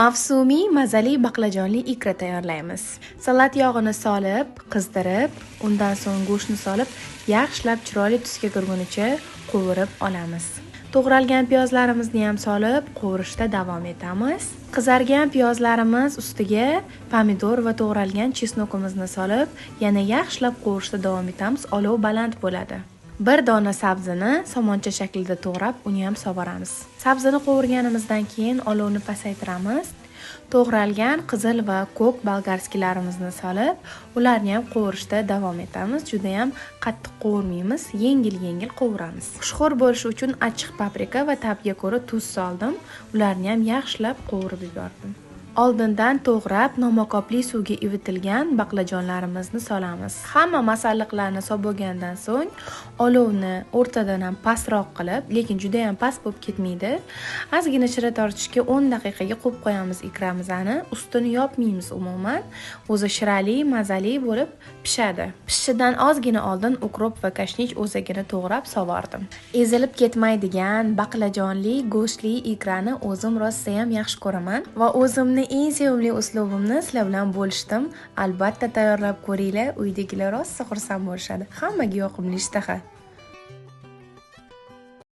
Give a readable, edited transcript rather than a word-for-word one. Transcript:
Mavsumiy mazali baqlajonli ikra tayyorlaymiz. Salat yog'ini solib, qizdirib, undan so'ng go'shtni solib, yaxshilab chiroyli tusga kirgunicha qovurib olamiz. To'g'ralgan piyozlarimizni ham solib, qovurishda davom etamiz. Qizargan piyozlarimiz ustiga pomidor va to'g'ralgan chesnokimizni solib, yana yaxshilab qovurishda davom etamiz. Olov baland bo'ladi. Bir dona sabzini somoncha shaklida to'g'rab, uni ham sovuramiz. Sabzini qovurganimizdan keyin olovni pasaytiramiz. To'g'ralgan qizil va ko'k bolgarskilarimizni solib, ularni ham qovurishda davom etamiz. Juda ham qattiq qovurmaymiz, yengil-yengil qovuramiz. Xushxo'r bo'lishi uchun achchiq paprika va ta'bga ko'ra tuz soldim. Ularni ham yaxshilab qovurib yubordim. Oldindan to'g'rab, nomakopli suvga ivitilgan baqlajonlarimizni solamiz. Hamma masalliqlarni solib bo'lgandan so'ng olovni o'rtadan ham pastroq qilib, lekin juda ham past bo'lib ketmaydi. Ozgina shira tortishga 10 daqiqaga qo'yib qo'yamiz ikramizni. Ustini yopmaymiz umuman. O'zi shirali, mazali bo'lib pishadi. Pishishidan ozgina oldin ukrop va kashnich o'zagini to'g'rab sovordim. Ezilib ketmaydigan baqlajonli, go'shtli ikrani o'zim rosa ham yaxshi ko'raman va o'zimni eng sevimli uslubimni sizlar bilan bo'lishdim. Albatta tayyorlab ko'ringlar, uydagilar rosa xursand bo'lishadi. Hammaga yoqimli ishtaha.